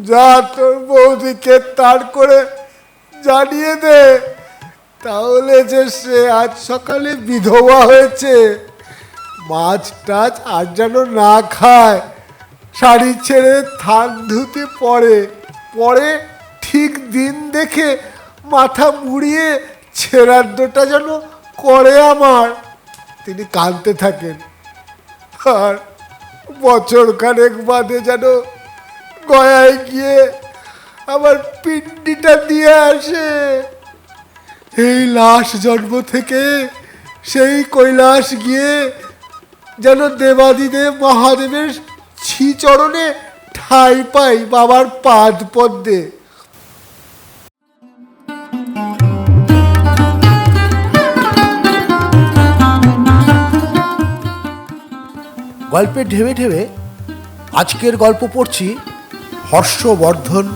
যা তোর বৌদিকে তার করে জানিয়ে দে, তাহলে যে সে আজ সকালে বিধবা হয়েছে, মাছ টাছ আর যেন না খায়, শাড়ি ছেড়ে থান ধুতে পড়ে, পরে ঠিক দিন দেখে মাথা মুড়িয়ে ছেড়াদ্দটা যেন করে আমার। তিনি কাঁদতে থাকেন, আর বছর খানেক বাদে যেন গয়ায় গিয়ে আমার পিণ্ডিটা দিয়ে আসে। এই লাশ জন্ম থেকে সেই কৈলাস গিয়ে যেন দেবাদিদেব মহাদেবের শ্রীচরণে ঠাঁই পাই বাবার পাদ পদ্মে। গল্পে ঢেবে ঢেবে আজকের গল্প পড়ছি হর্ষবর্ধন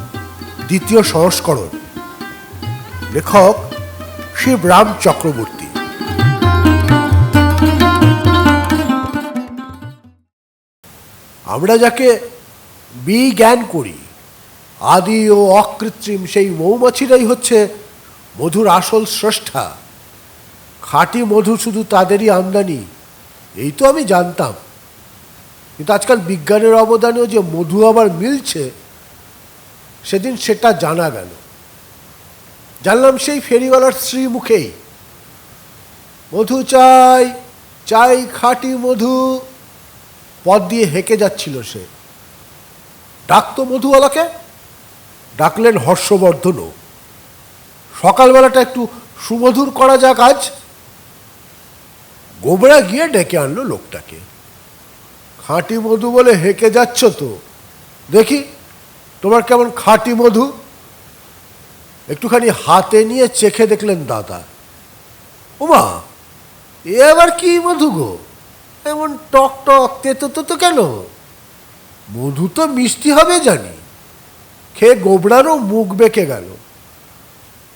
দ্বিতীয় সংস্করণ। লেখক শিবরাম চক্রবর্তী। আমরা যাকে বিজ্ঞান করি, আদি ও অকৃত্রিম সেই মৌমাছিরাই হচ্ছে মধুর আসল স্রষ্টা। খাঁটি মধু শুধু তাদেরই আমদানি, এই তো আমি জানতাম। কিন্তু আজকাল বিজ্ঞানের অবদানেও যে মধু আবার মিলছে, সেদিন সেটা জানা গেল। জানলাম সেই ফেরিওয়ালার স্ত্রী মুখেই। মধু চাই, চাই খাঁটি মধু, পথ দিয়ে হেঁকে যাচ্ছিল সে। ডাকতো মধুওয়ালাকে, ডাকলেন হর্ষবর্ধনও। সকালবেলাটা একটু সুমধুর করা যাক আজ। গোবরা গিয়ে ডেকে আনলো লোকটাকে। খাঁটি মধু বলে হেঁকে যাচ্ছ তো, দেখি তোমার কেমন খাঁটি মধু। একটুখানি হাতে নিয়ে চেখে দেখলেন দাদা। ওমা, এ আবার কি মধু গো, এমন টক টক তেতো তো কেন? মধু তো মিষ্টি হবে জানি। খেয়ে গোবরারও মুখ বেঁকে গেল,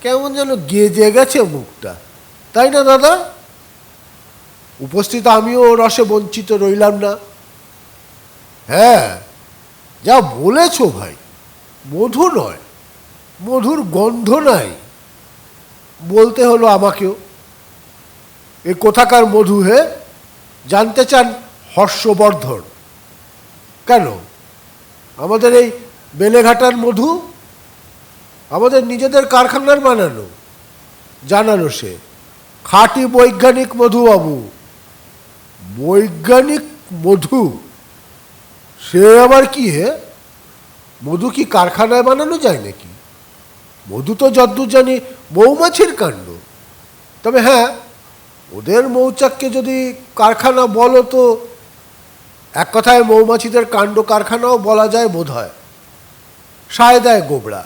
কেমন যেন গেজে গেছে মুখটা, তাই না দাদা? উপস্থিত আমিও রসে বঞ্চিত রইলাম না। হ্যাঁ, যা বলেছ ভাই, মধু নয়, মধুর গন্ধ নাই। বলতে হলো আমাকেও। এ কোথাকার মধু হে? জানতে চান হর্ষবর্ধন। কেন, আমাদের এই বেলেঘাটার মধু? আমাদের নিজেদের কারখানার বানানো। জানালো সে। খাঁটি বৈজ্ঞানিক মধু বাবু। বৈজ্ঞানিক মধু? সে আবার কি হে? মধু কি কারখানায় বানানো যায় নাকি? মধু তো যদ্দূর জানি মৌমাছির কাণ্ড। তবে হ্যাঁ, ওদের মৌচাককে যদি কারখানা বলো তো এক কথায় মৌমাছিদের কাণ্ড কারখানাও বলা যায় বোধ হয়। সায় দেয় গোবরা।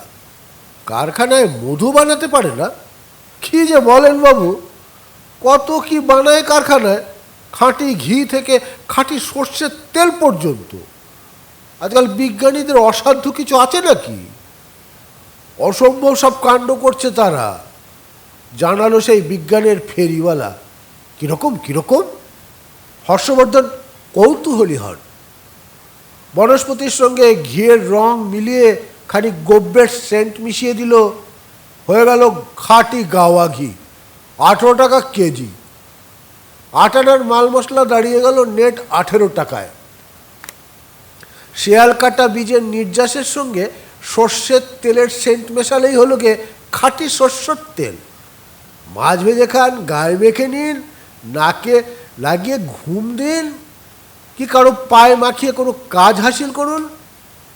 কারখানায় মধু বানাতে পারে না? কি যে বলেন বাবু, কত কি বানায় কারখানায়, খাঁটি ঘি থেকে খাঁটি সর্ষের তেল পর্যন্ত। আজকাল বিজ্ঞানীদের অসাধ্য কিছু আছে নাকি? অসম্ভব সব কাণ্ড করছে তারা। জানালো সেই বিজ্ঞানের ফেরিওয়ালা। কিরকম কিরকম? হর্ষবর্ধন কৌতূহলী হন। বনস্পতির সঙ্গে ঘিয়ের রং মিলিয়ে খানিক গোব্রের সেন্ট মিশিয়ে দিল, হয়ে গেল খাঁটি গাওয়া ঘি। 18 টাকা কেজি। 8 আনার মাল মশলা দাঁড়িয়ে গেল নেট 18 টাকায়। শিয়াল কাটা বীজের নির্যাসের সঙ্গে সর্ষের তেলের সেন্ট মেশালেই হলো গে খাঁটি সর্ষের তেল। মাছ ভেজে খান, গায়ে মেখে নিন, নাকে লাগিয়ে ঘুম দিন, কি কারো পায়ে মাখিয়ে কোনো কাজ হাসিল করুন,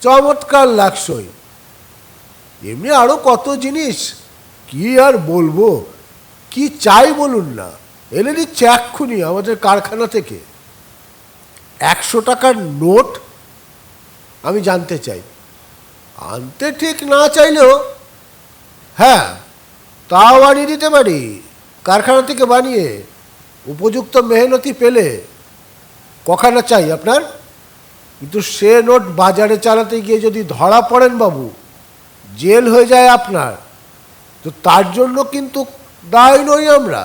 চমৎকার লাগসই। এমনি আরও কত জিনিস, কি আর বলবো। কি চাই বলুন না, এনে দিচ্ছে এক্ষুনি আমাদের কারখানা থেকে। 100 টাকার নোট? আমি জানতে চাই। আনতে ঠিক না চাইলেও হ্যাঁ, তাও বানিয়ে দিতে পারি, কারখানা থেকে বানিয়ে, উপযুক্ত মেহনতি পেলে। কখানা চাই আপনার? কিন্তু সে নোট বাজারে চালাতে গিয়ে যদি ধরা পড়েন বাবু, জেল হয়ে যায় আপনার। তো তার জন্য কিন্তু দায় নই আমরা।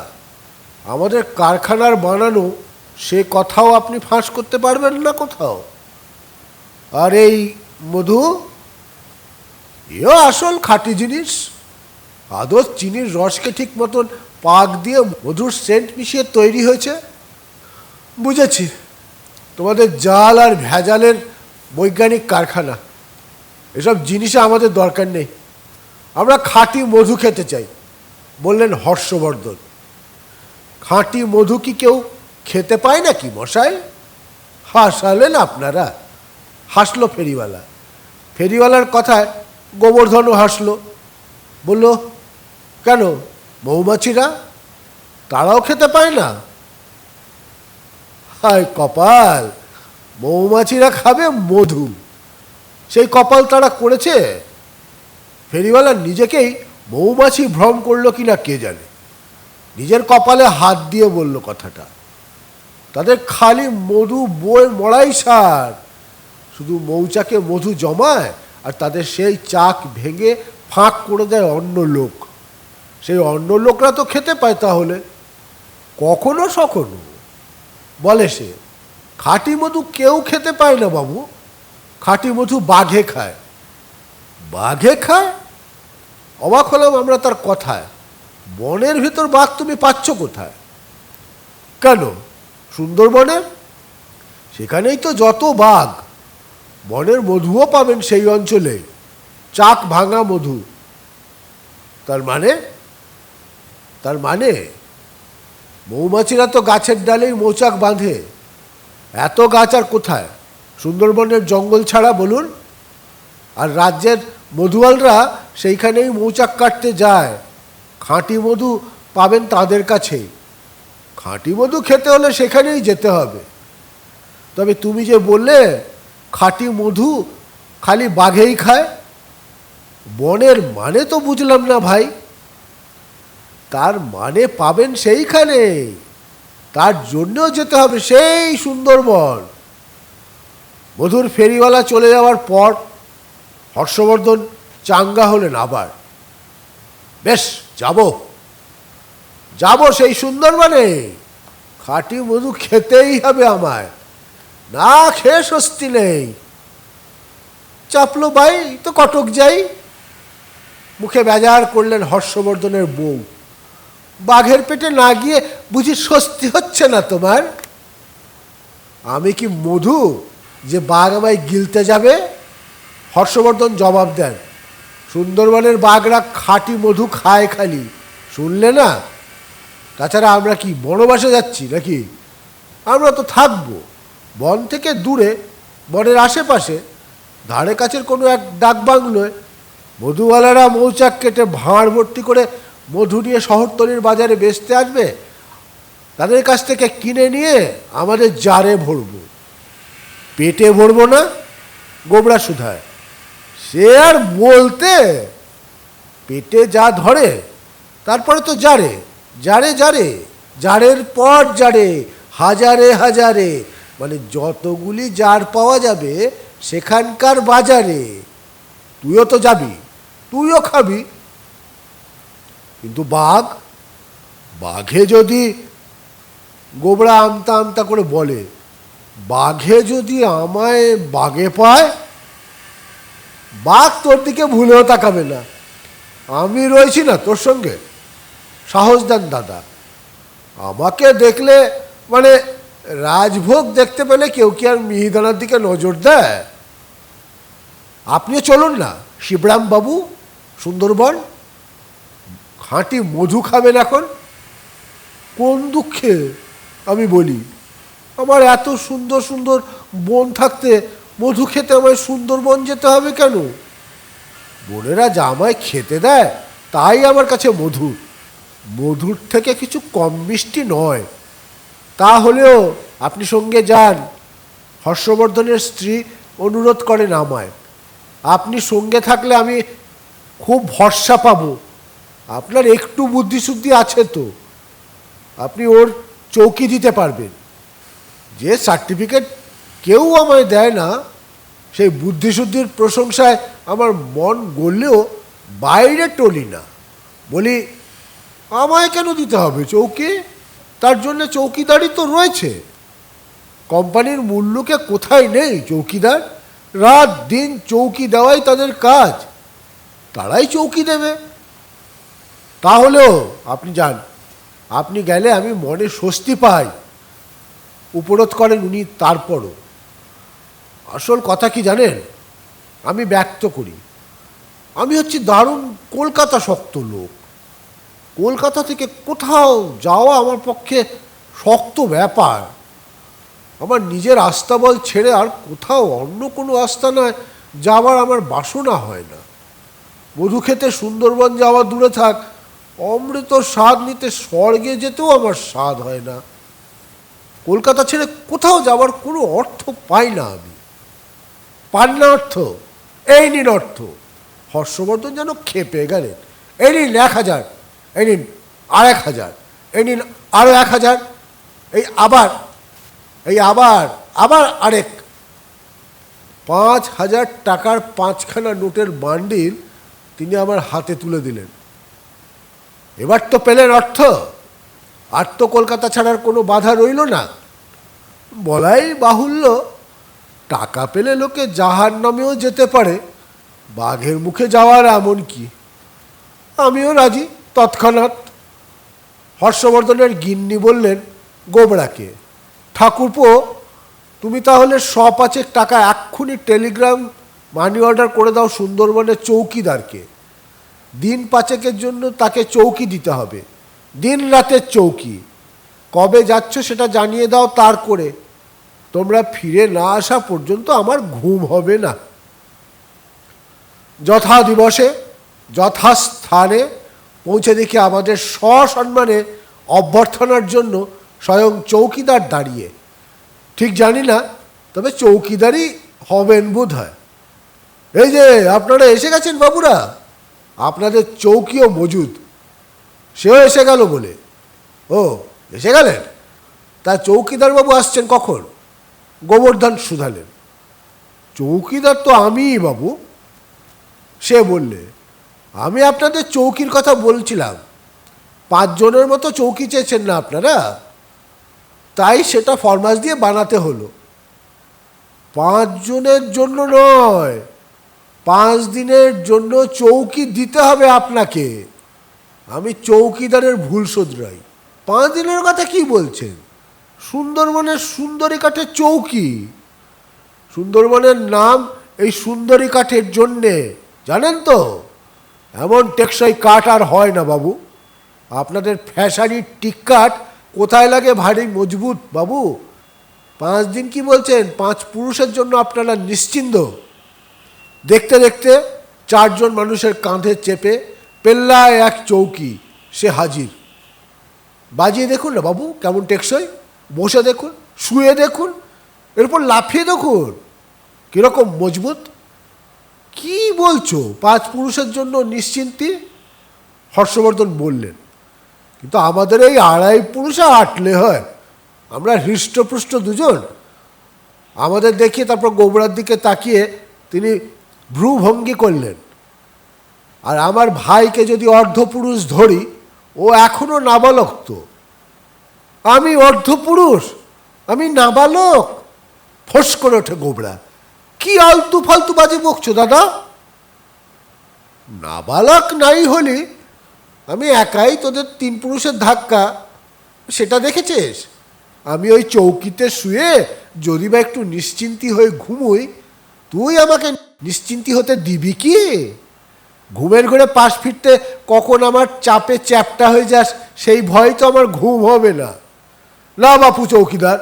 আমাদের কারখানার বানানো সে কথাও আপনি ফাঁস করতে পারবেন না কোথাও। আর এই মধু, এও আসল খাঁটি জিনিস। আদৌ চিনির রসকে ঠিক মতন পাক দিয়ে মধুর সেন্ট মিশিয়ে তৈরি হয়েছে। বুঝেছি, তোমাদের জাল আর ভেজালের বৈজ্ঞানিক কারখানা। এসব জিনিসে আমাদের দরকার নেই, আমরা খাঁটি মধু খেতে চাই, বললেন হর্ষবর্ধন। খাঁটি মধু কি কেউ খেতে পায় নাকি মশাই? হাসালেন আপনারা। হাসলো ফেরিওয়ালা। ফেরিওয়ালার কথায় গোবর্ধনও হাসলো, বলল, কেন মৌমাছিরা তারাও খেতে পায় না? হায় কপাল, মৌমাছিরা খাবে মধু, সেই কপাল তারা করেছে। ফেরিওয়ালা নিজেকেই মৌমাছি ভ্রম করলো কিনা কে জানে, নিজের কপালে হাত দিয়ে বলল কথাটা। তাদের খালি মধু বই মড়াই সার, শুধু মৌচাকে মধু জমায় আর তাদের সেই চাক ভেঙে ফাঁক করে দেয় অন্য লোক। সেই অন্য লোকরা তো খেতে পায় তাহলে কখনো সখনো। বলে সে, খাঁটি মধু কেউ খেতে পায় না বাবু, খাঁটি মধু বাঘে খায়। বাঘে খায়? অবাক হলাম আমরা তার কথায়। বনের ভিতর বাঘ তুমি পাচ্ছ কোথায়? কেন সুন্দরবনের? সেখানেই তো যত বাঘ। বনের মধুও পাবেন সেই অঞ্চলে, চাক ভাঙা মধু। তার মানে মৌমাছিরা তো গাছের ডালেই মৌচাক বাঁধে। এত গাছ আর কোথায়? সুন্দরবনের জঙ্গল ছাড়া বলুন। আর রাজ্যের মধুয়ালরা সেইখানেই মৌচাক কাটতে যায়। খাঁটি মধু পাবেন তাদের কাছেই। খাঁটি মধু খেতে হলে সেখানেই যেতে হবে। তবে তুমি যে বললে খাঁটি মধু খালি বাঘেই খায়, বনের মানে তো বুঝলাম না ভাই। তার মানে পাবেন সেইখানে, তার জন্যও যেতে হবে সেই সুন্দরবন। মধুর ফেরিওয়ালা চলে যাওয়ার পর হর্ষবর্ধন চাঙ্গা হলেন আবার। বেশ, যাব সেই সুন্দরবনে। খাঁটি মধু খেতেই হবে আমায়, না খেয়ে স্বস্তি নেই। চাপলো ভাই তো কটক যাই, মুখে বেজার করলেন হর্ষবর্ধনের বউ। বাঘের পেটে না গিয়ে বুঝি স্বস্তি হচ্ছে না তোমার? আমি কি মধু যে বাঘ আমায় গিলতে যাবে? হর্ষবর্ধন জবাব দেন, সুন্দরবনের বাঘরা খাঁটি মধু খায় খালি, শুনলে না? তাছাড়া আমরা কি বনবাসে যাচ্ছি নাকি? আমরা তো থাকবো বন থেকে দূরে, বনের আশেপাশে, ধারে কাছের কোনো এক ডাক বাংলোয়। মধুওয়ালারা মৌচাক কেটে ভাঁড় ভর্তি করে মধু নিয়ে শহরতলির বাজারে বেচতে আসবে, তাদের কাছ থেকে কিনে নিয়ে আমাদের জারে ভরবো। পেটে ভরবো না, গোবরা শুধায়। সে আর বলতে, পেটে যা ধরে তারপরে তো জারে, জারের পর জারে, হাজারে, মানে যতগুলি জার পাওয়া যাবে সেখানকার বাজারে। তুইও তো যাবি, তুইও খাবি। কিন্তু বাঘে যদি, গোবরা আমতা করে বলে, বাঘে যদি আমায় বাগে পায়, বাঘ তোর দিকে ভুলেও তাকাবে না। আমি রয়েছি না তোর সঙ্গে? সাহস দেন দাদা। আমাকে দেখলে মানে রাজভোগ দেখতে পেলে কেউ কি আর মিহিদানার দিকে নজর দেয়? আপনিও চলুন না শিবরাম বাবু, সুন্দরবন। খাঁটি মধু খাবেন এখন? কোন দুঃখে আমি বলি, আমার এত সুন্দর সুন্দর বন থাকতে মধু খেতে আমায় সুন্দরবন যেতে হবে কেন? বোনেরা যা আমায় খেতে দেয় তাই আমার কাছে মধু, মধুর থেকে কিছু কম মিষ্টি নয়। তা হলেও আপনি সঙ্গে যান। হর্ষবর্ধনের স্ত্রী অনুরোধ করেন আমায়। আপনি সঙ্গে থাকলে আমি খুব ভরসা পাবো। আপনার একটু বুদ্ধিশুদ্ধি আছে তো, আপনি ওর চৌকি দিতে পারবেন। যে সার্টিফিকেট কেউ আমায় দেয় না, সেই বুদ্ধিশুদ্ধির প্রশংসায় আমার মন গড়লেও বাইরে টলি না। বলি, আমায় কেন দিতে হবে চৌকি? তার জন্য চৌকিদারই তো রয়েছে। কোম্পানির মূল্যকে কোথায় নেই চৌকিদার? রাত দিন চৌকি দেওয়াই তাদের কাজ। তারাই চৌকি দেবে। তাহলেও আপনি যান, আপনি গেলে আমি মনে স্বস্তি পাই। উপরোধ করেন উনি। তারপরও আসল কথা কি জানেন, আমি ব্যক্ত করি, আমি হচ্ছি দারুণ কলকাতা শক্ত লোক। কলকাতা থেকে কোথাও যাওয়া আমার পক্ষে শক্ত ব্যাপার। আমার নিজের আস্তাবল ছেড়ে আর কোথাও অন্য কোনো আস্তানায় যাওয়ার আমার বাসনা হয় না। মধু খেতে সুন্দরবন যাওয়া দূরে থাক, অমৃত স্বাদ নিতে স্বর্গে যেতেও আমার স্বাদ হয় না। কলকাতা ছেড়ে কোথাও যাওয়ার কোনো অর্থ পাই না আমি। পান না অর্থ? এই নিন অর্থ। হর্ষবর্ধন যেন খেপে গেলেন। এই নিন 1,000, এই নিন আর 1,000, এই নিন আরো 1,000, এই আবার আবার আরেক। 5,000 টাকার 5খানা নোটের বান্ডিল তিনি আমার হাতে তুলে দিলেন। এবার তো পেলেন অর্থ, আর তো কলকাতা ছাড়ার কোনো বাধা রইল না। বলাই বাহুল্য, টাকা পেলে লোকে জাহান্নামেও যেতে পারে, বাঘের মুখে যাওয়ার এমন কি। আমিও রাজি তৎক্ষণাৎ। হর্ষবর্ধনের গিন্নি বললেন গোবরাকে, ঠাকুরপো, তুমি তাহলে 100-5 টাকা এক্ষুনি টেলিগ্রাম মানি অর্ডার করে দাও সুন্দরবনের চৌকিদারকে। দিন 5 জন্য তাকে চৌকি দিতে হবে, দিন রাতের চৌকি। কবে যাচ্ছ সেটা জানিয়ে দাও, তার করে তোমরা ফিরে না আসা পর্যন্ত আমার ঘুম হবে না। যথা দিবসে যথাস্থানে পৌঁছে দেখি আমাদের সসম্মানে অভ্যর্থনার জন্য স্বয়ং চৌকিদার দাঁড়িয়ে। ঠিক জানি না, তবে চৌকিদারই হবেন বোধ হয়। এই যে আপনারা এসে গেছেন বাবুরা, আপনাদের চৌকিও মজুদ। সেও এসে গেল বলে। ও, এসে গেলেন? তা চৌকিদার বাবু আসছেন কখন? গোবর্ধন শুধালেন। চৌকিদার তো আমিই বাবু। সে বললে, আমি আপনাদের চৌকির কথা বলছিলাম। 5 জনের মতো চৌকি চেয়েছেন না আপনারা, তাই সেটা ফরমাস দিয়ে বানাতে হলো। 5 জনের জন্য নয়, 5 দিনের জন্য চৌকি দিতে হবে আপনাকে। আমি চৌকিদারের ভুল শোধরাই। 5 দিনের কথা কি বলছেন? সুন্দরবনের সুন্দরী কাঠের চৌকি। সুন্দরবনের নাম এই সুন্দরী কাঠের জন্যে, জানেন তো? এমন টেকসই কাঠ আর হয় না বাবু। আপনাদের ফ্যাশানির টিক কাঠ কোথায় লাগে ভারী মজবুত বাবু। 5 দিন কি বলছেন, 5 পুরুষের জন্য আপনারা নিশ্চিন্ত। দেখতে দেখতে 4 জন মানুষের কাঁধে চেপে পেল্লায় এক চৌকি, সে হাজির। বাজিয়ে দেখুন না বাবু কেমন টেকসই। বসে দেখুন, শুয়ে দেখুন, এরপর লাফিয়ে দেখুন কীরকম মজবুত। কি বলছো 5 পুরুষের জন্য নিশ্চিন্তি? হর্ষবর্ধন বললেন, কিন্তু আমাদের এই 2.5 পুরুষে আটলে হয়। আমরা হৃষ্টপুষ্ট 2 জন। আমাদের দেখিয়ে তারপর গোবরার দিকে তাকিয়ে তিনি ভ্রুভঙ্গি করলেন। আর আমার ভাইকে যদি অর্ধপুরুষ ধরি, ও এখনো নাবালক তো। আমি অর্ধপুরুষ, আমি নাবালক? ফোঁস করে ওঠে গোবরা। কি আলতু ফালতু বাজে বকছো দাদা? নাবালক নাই হলি আমি একাই তোদের 3 পুরুষের ধাক্কা, সেটা দেখেছিস? আমি ওই চৌকিতে শুয়ে যদি বা একটু নিশ্চিন্তি হয়ে ঘুমোই, তুই আমাকে নিশ্চিন্তি হতে দিবি কি? ঘুমের ঘরে পাশ ফিরতে কখন আমার চাপে চ্যাপটা হয়ে যাস, সেই ভয় তো আমার ঘুম হবে না। না বাপু চৌকিদার,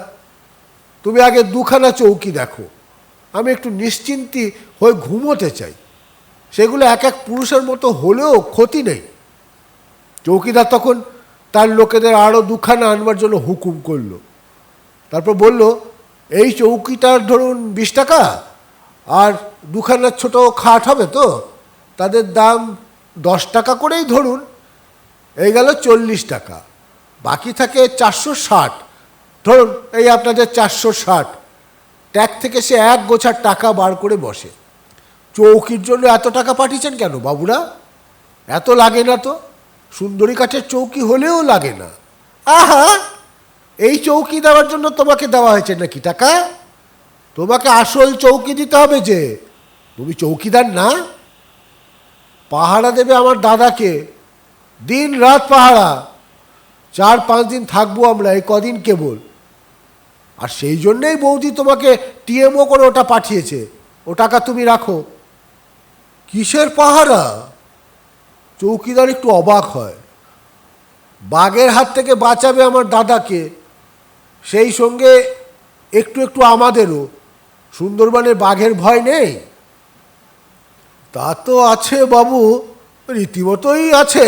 তুমি আগে 2খানা চৌকি দেখো। আমি একটু নিশ্চিন্তি হয়ে ঘুমোতে চাই। সেগুলো এক এক পুরুষের মতো হলেও ক্ষতি নেই। চৌকিদার তখন তার লোকেদের আরও 2খানা আনবার জন্য হুকুম করলো। তারপর বলল, এই চৌকিটার ধরুন 20 টাকা, আর 2খানা ছোটো খাট হবে তো, তাদের দাম 10 টাকা করেই ধরুন। এই গেল 40 টাকা। বাকি থাকে 460। ধরুন এই আপনাদের 460। ট্যাগ থেকে সে 1 গোছা টাকা বার করে বসে। চৌকির জন্য এত টাকা পাঠিয়েছেন কেন বাবুরা? এত লাগে না তো, সুন্দরী কাঠের চৌকি হলেও লাগে না। আহা, এই চৌকি দেওয়ার জন্য তোমাকে দেওয়া হয়েছে নাকি টাকা? তোমাকে আসল চৌকি দিতে হবে যে, তুমি চৌকিদার না। পাহারা দেবে আমার দাদাকে, দিন রাত পাহারা। 4-5 দিন থাকবো আমরা, এই কদিন কেবল। আর সেই জন্যেই বৌদি তোমাকে টিএমও করে ওটা পাঠিয়েছে, ও টাকা তুমি রাখো। কিসের পাহারা? চৌকিদার একটু অবাক হয়। বাঘের হাত থেকে বাঁচাবে আমার দাদাকে, সেই সঙ্গে একটু একটু আমাদেরও। সুন্দরবনে বাঘের ভয় নেই? তা তো আছে বাবু, রীতিমতোই আছে,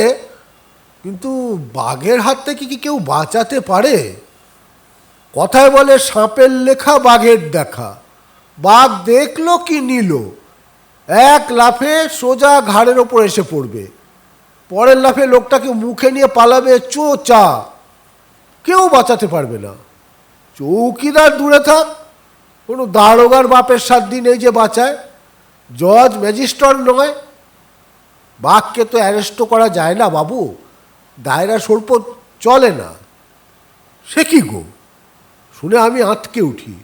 কিন্তু বাঘের হাত থেকে কি কেউ বাঁচাতে পারে? কথায় বলে সাপের লেখা বাঘের দেখা। বাঘ দেখলো কি নিল, এক লাফে সোজা ঘাড়ের ওপর এসে পড়বে, পরের লাফে লোকটাকে মুখে নিয়ে পালাবে চোচা। কেউ বাঁচাতে পারবে না। চৌকিদার দূরে থাক, কোনো দারোগার বাপের 7 দিন এই যে বাঁচায়, জজ ম্যাজিস্ট্রেট নয়। বাঘকে তো অ্যারেস্ট করা যায় না বাবু, দায়রা সর্প চলে না। সে কি গো, শুনে আমি আঁতকে উঠি।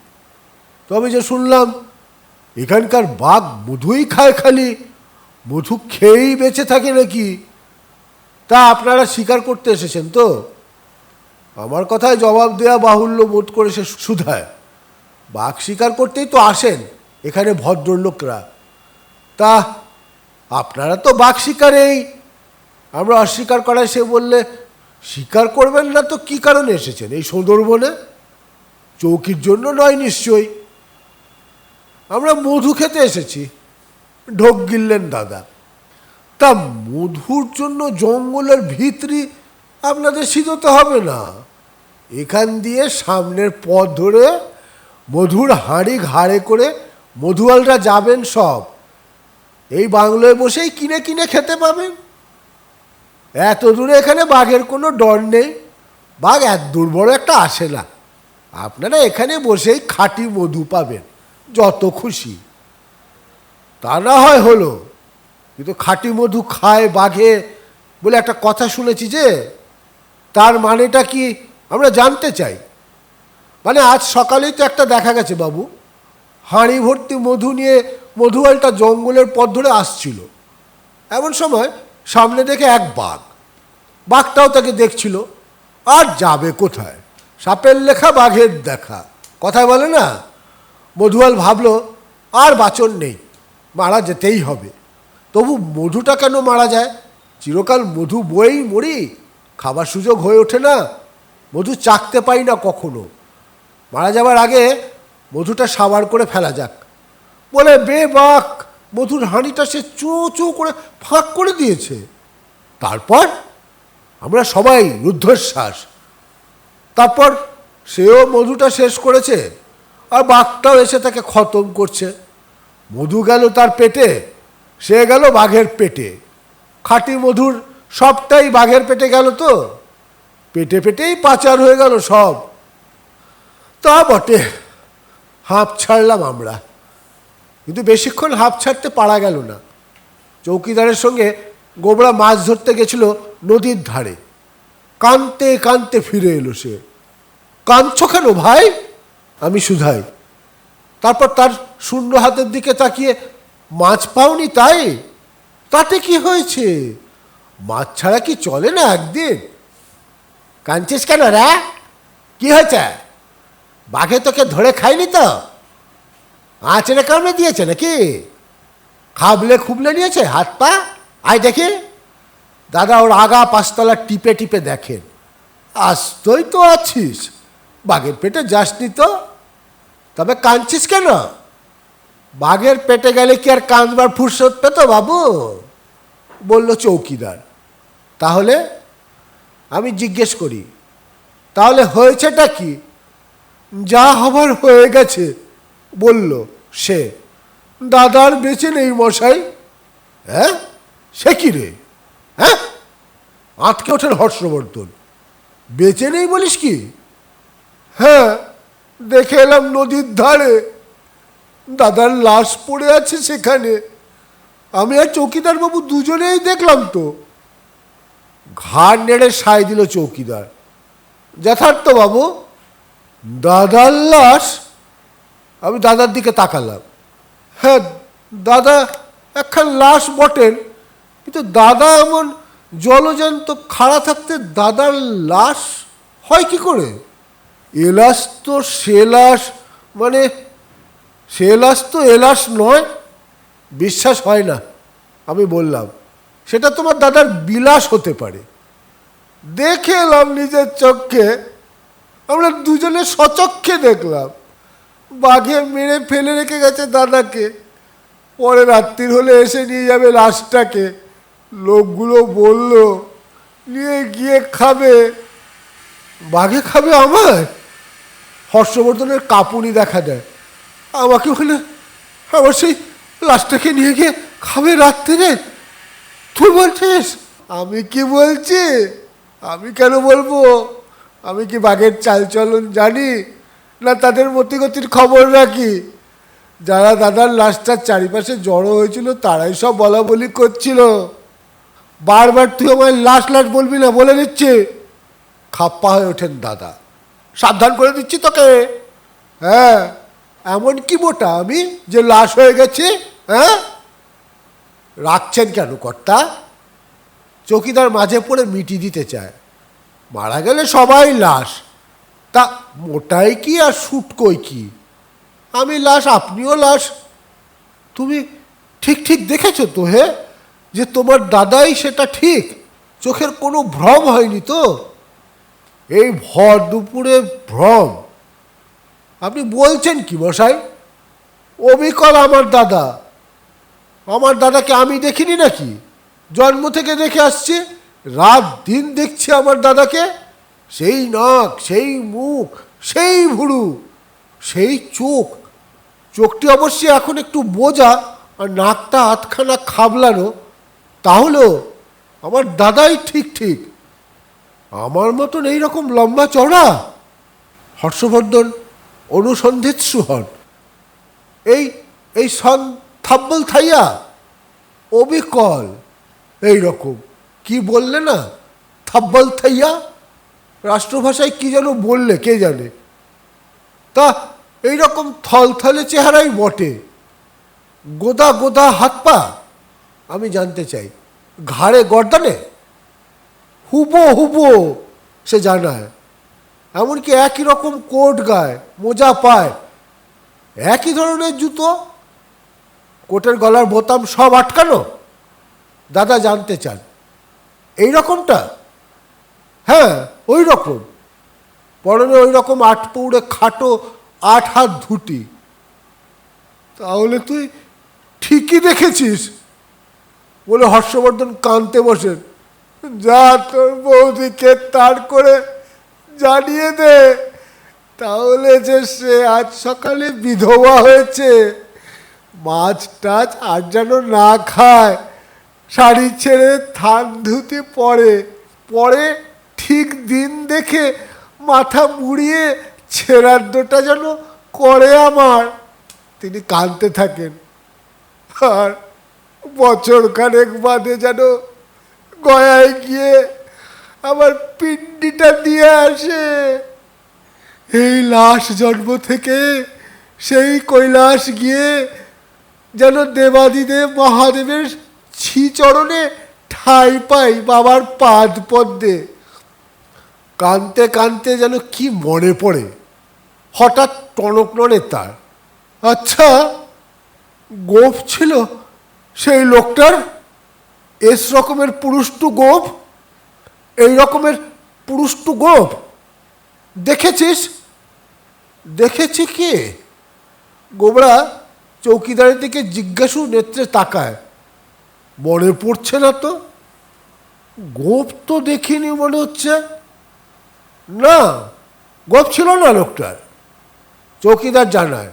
তবে যে শুনলাম এখানকার বাঘ মধুই খায়, খালি মধু খেয়েই বেঁচে থাকে নাকি? তা আপনারা শিকার করতে এসেছেন তো? আমার কথায় জবাব দেওয়া বাহুল্য বোধ করে সে শুধায়। বাঘ শিকার করতেই তো আসেন এখানে ভদ্রলোকরা। তা আপনারা তো বাঘ শিকারেই। আমরা অস্বীকার করায় সে বললে, শিকার করবেন না তো কি কারণে এসেছেন এই সুন্দরবনে? চৌকির জন্য নয় নিশ্চয়ই। আমরা মধু খেতে এসেছি। ঢোক গিললেন দাদা। তা মধুর জন্য জঙ্গলের ভিতরি আপনাদের সিধতে হবে না। এখান দিয়ে সামনের পথ ধরে মধুর হাঁড়ি ঘাড়ে করে মধুয়ালরা যাবেন সব। এই বাংলোয় বসেই কিনে কিনে খেতে পাবেন। এত দূরে এখানে বাঘের কোনো ডর নেই। বাঘ এত দূর বড় একটা আসে না। আপনারা এখানে বসেই খাঁটি মধু পাবেন, যত খুশি। তা না হয় হলো, কিন্তু খাঁটি মধু খায় বাঘে বলে একটা কথা শুনেছি যে, তার মানেটা কি আমরা জানতে চাই। মানে আজ সকালেই তো একটা দেখা গেছে বাবু, হাঁড়ি ভর্তি মধু নিয়ে মধুয়ালটা জঙ্গলের পথ ধরে আসছিল। এমন সময় সামনে দেখে এক বাঘ। বাঘটাও তাকে দেখছিল। আর যাবে কোথায়, সাপের লেখা বাঘের দেখা, কথায় বলে না। মধুয়াল ভাবলো আর বাঁচন নেই, মারা যেতেই হবে। তবু মধুটা কেন মারা যায়? চিরকাল মধু বয়েই মরি, খাবার সুযোগ হয়ে ওঠে না, মধু চাকতে পাই না কখনো। মারা যাবার আগে মধুটা সাবার করে ফেলা যাক বলে বেবাক মধুর হাঁড়িটা সে চো চো করে ফাঁক করে দিয়েছে। তারপর আমরা সবাই রুদ্ধশ্বাস। তারপর সেও মধুটা শেষ করেছে, আর বাঘটাও এসে তাকে খতম করছে। মধু গেল তার পেটে, সে গেল বাঘের পেটে। খাঁটি মধুর সবটাই বাঘের পেটে গেল তো, পেটে পেটেই পাচার হয়ে গেল সব। তা বটে, হাঁপ ছাড়লাম আমরা, কিন্তু বেশিক্ষণ হাঁপ ছাড়তে পারা গেল না। চৌকিদারের সঙ্গে গোবরা মাছ ধরতে গেছিল নদীর ধারে। কাঁদতে কাঁদতে ফিরে এলো সে। কাঁদছো কেন ভাই? আমি শুধাই। তারপর তার শূন্য হাতের দিকে তাকিয়ে, মাছ পাওনি তাই? তাতে কি হয়েছে, মাছ ছাড়া কি চলে না একদিন? কাঁদছিস কেন রে? কি হয়েছে? বাঘে তোকে ধরে খায়নি তো? আঁচড়ে কামড়ে দিয়েছে নাকি? খাবলে খুবলে নিয়েছে হাত পা? আয় দেখে। দাদা ওর আগা পাঁচতলা টিপে টিপে দেখেন। আস্তই তো আছিস, বাঘের পেটে যাসনি তো, তবে কাঁদছিস কেন? বাঘের পেটে গেলে কি আর কাঁদবার ফুরসত পেত বাবু? বলল চৌকিদার। তাহলে? আমি জিজ্ঞেস করি, তাহলে হয়েছেটা কি? যা হবার হয়ে গেছে বলল সে। দাদার বেঁচে নেই মশাই। হ্যাঁ, সে কি রে? হ্যাঁ, আঁতকে ওঠেন হর্ষবর্ধন। বেঁচে নেই বলিস কি? হ্যাঁ, দেখে এলাম নদীর ধারে দাদার লাশ পড়ে আছে সেখানে। আমি আর চৌকিদার বাবু দুজনেই দেখলাম তো। ঘাড় নেড়ে সায় দিল চৌকিদার। যথার্থ বাবু, দাদার লাশ? আমি দাদার দিকে তাকালাম। হ্যাঁ, দাদা একখান লাশ বটেন, কিন্তু দাদা এমন জলজান্ত খাড়া থাকতে দাদার লাশ হয় কি করে? এলাস তো সে লাশ, মানে সে লাশ তো এলাস নয়। বিশ্বাস হয় না, আমি বললাম। সেটা তোমার দাদার বিলাস হতে পারে। দেখে এলাম নিজের চোখে, আমরা দুজনে সচক্ষে দেখলাম বাঘে মেরে ফেলে রেখে গেছে দাদাকে। পরে রাত্রির হলে এসে নিয়ে যাবে লাশটাকে। লোকগুলো বলল নিয়ে গিয়ে খাবে। বাঘে খাবে আমায়? হর্ষবর্ধনের কাঁপুনি দেখা দেয়। আমাকে বলে আবার সেই লাশটাকে নিয়ে গিয়ে খাবে রাত্রিরে? তুই বলছিস? আমি কি বলছি? আমি কেন বলবো? আমি কি বাঘের চালচলন জানি, না তাদের মতিগতির খবর রাখি? যারা দাদার লাশটার চারিপাশে জড়ো হয়েছিল তারাই সব বলা বলি করছিল। বারবার তুই আমায় লাশ লাশ বলবি না, বলে দিচ্ছি। খাপ্পা হয়ে ওঠেন দাদা। সাবধান করে দিচ্ছি তোকে। হ্যাঁ, এমন কি মোটা আমি যে লাশ হয়ে গেছি? হ্যাঁ, রাখছেন কেন কর্তা? চৌকিদার মাঝে পড়ে মিটি দিতে চায়। মারা গেলে সবাই লাশ, তা মোটাই কি আর শুটকই কি? আমি লাশ, আপনিও লাশ। তুমি ঠিক ঠিক দেখেছো তো হে, যে তোমার দাদাই সেটা ঠিক? চোখের কোনো ভ্রম হয়নি তো? এই ভর দুপুরে ভ্রম? আপনি বলছেন কি মশাই? অবিকল আমার দাদা। আমার দাদাকে আমি দেখিনি নাকি? জন্ম থেকে দেখে আসছি, রাত দিন দেখছি আমার দাদাকে। সেই নাক, সেই মুখ, সেই ভুরু, সেই চোখ। চোখটি অবশ্যই এখন একটু বোঝা, আর নাকটা আধখানা খাবলানো। তাহলেও আমার দাদাই ঠিক ঠিক। আমার মতন এইরকম লম্বা চড়া? হর্ষবর্ধন অনুসন্ধিৎসু হন। এই এই সন থাব্বল থাইয়া অবিকল এই রকম কি বললে না? থাব্বল থাইয়া রাষ্ট্রভাষায় কি যেন বললে কে জানে। তা এইরকম থলথলে চেহারাই বটে। গোদা গোদা হাত পা? আমি জানতে চাই, ঘাড়ে গর্দানে? হুবো হুবো সে জানায়। এমনকি একই রকম কোট গায়ে, মোজা পায়, একই ধরনের জুতো, কোটের গলার বোতাম সব আটকানো। দাদা জানতে চান এই রকমটা? হ্যাঁ, ওই রকম। পরনে ওই রকম 8 পৌড়ে খাটো 8 হাত ধুতি। তাহলে তুই ঠিকই দেখেছিস বলে হর্ষবর্ধন কাঁদতে বসেন। যা তোর বৌদিকে তাড় করে জানিয়ে দে, তাহলে যে সে আজ সকালে বিধবা হয়েছে। মাছ টাছ আর যেন না খায়, শাড়ি ছেড়ে থান ধুতি পরে পরে ঠিক দিন দেখে মাথা মুড়িয়ে ছেড়াদ্দটা যেন করে আমার। তিনি কাঁদতে থাকেন। আর বছর খানেক বাদে যেন গয়ায় গিয়ে আমার পিণ্ডিটা দিয়ে আসে। এই লাশ জন্ম থেকে সেই কৈলাস গিয়ে যেন দেবাদিদেব মহাদেবের শ্রীচরণে ঠাঁই পাই বাবার পাদ পদ্মে। কানতে কানতে যেন কি মনে পড়ে, হঠাৎ টনক নড়ে তার। আচ্ছা, গোঁফ ছিল সেই লোকটার? এস রকমের পুরুষ্টু গোঁফ, এই রকমের পুরুষ্টু গোঁফ দেখেছিস? দেখেছি কে? গোবরা চৌকিদারের দিকে জিজ্ঞাসু নেত্রে তাকায়। মনে পড়ছে না তো। গোঁফ তো দেখিনি মনে হচ্ছে। না, গোঁফ ছিল না লোকটার। চৌকিদার জানায়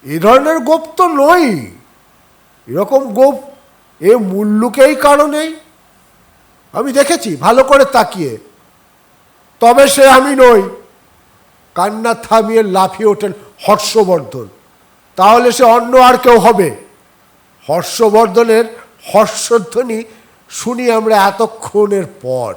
এ ধরনের গোঁফ তো নয়। এরকম গোঁফ এ মুল্লুকেই কারণেই। আমি দেখেছি ভালো করে তাকিয়ে। তবে সে আমি নই। কান্না থামিয়ে লাফিয়ে ওঠেন হর্ষবর্ধন। তাহলে সে অন্য আর কেউ হবে। হর্ষবর্ধনের হর্ষধ্বনি শুনি আমরা এতক্ষণের পর।